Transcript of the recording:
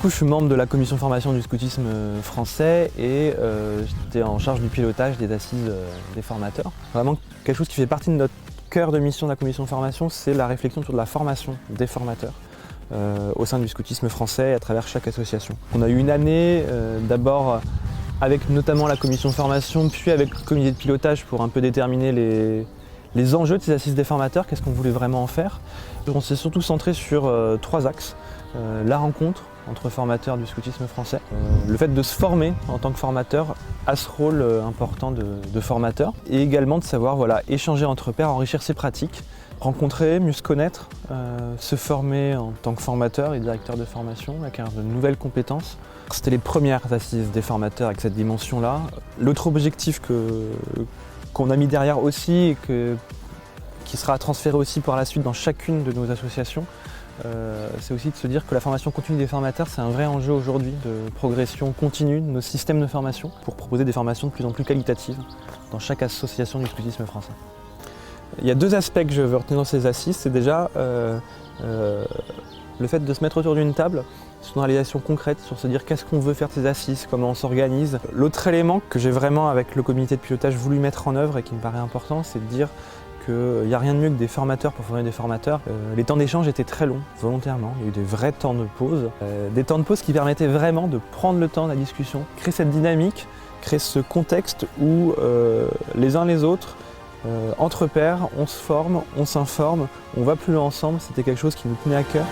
coup, je suis membre de la commission formation du scoutisme français et j'étais en charge du pilotage des assises des formateurs. Vraiment, quelque chose qui fait partie de notre cœur de mission de la commission formation, c'est la réflexion sur la formation des formateurs au sein du scoutisme français à travers chaque association. On a eu une année d'abord avec notamment la commission formation, puis avec le comité de pilotage pour un peu déterminer les enjeux de ces assises des formateurs, qu'est-ce qu'on voulait vraiment en faire. On s'est surtout centré sur 3 axes. La rencontre entre formateurs du scoutisme français, le fait de se former en tant que formateur a ce rôle important de formateur, et également de savoir échanger entre pairs, enrichir ses pratiques, rencontrer, mieux se connaître, se former en tant que formateur et directeur de formation, acquérir de nouvelles compétences. C'était les premières assises des formateurs avec cette dimension-là. L'autre objectif qu'on a mis derrière aussi et qui sera transféré aussi par la suite dans chacune de nos associations, c'est aussi de se dire que la formation continue des formateurs, c'est un vrai enjeu aujourd'hui de progression continue de nos systèmes de formation pour proposer des formations de plus en plus qualitatives dans chaque association du scoutisme français. Il y a 2 aspects que je veux retenir dans ces assises, c'est déjà le fait de se mettre autour d'une table sur une réalisation concrète, sur se dire qu'est-ce qu'on veut faire de ces assises, comment on s'organise. L'autre élément que j'ai vraiment avec le comité de pilotage voulu mettre en œuvre et qui me paraît important, c'est de dire qu'il n'y a rien de mieux que des formateurs pour former des formateurs. Les temps d'échange étaient très longs, volontairement. Il y a eu des vrais temps de pause. Des temps de pause qui permettaient vraiment de prendre le temps de la discussion, créer cette dynamique, créer ce contexte où les uns les autres, entre pairs, on se forme, on s'informe, on va plus loin ensemble. C'était quelque chose qui nous tenait à cœur.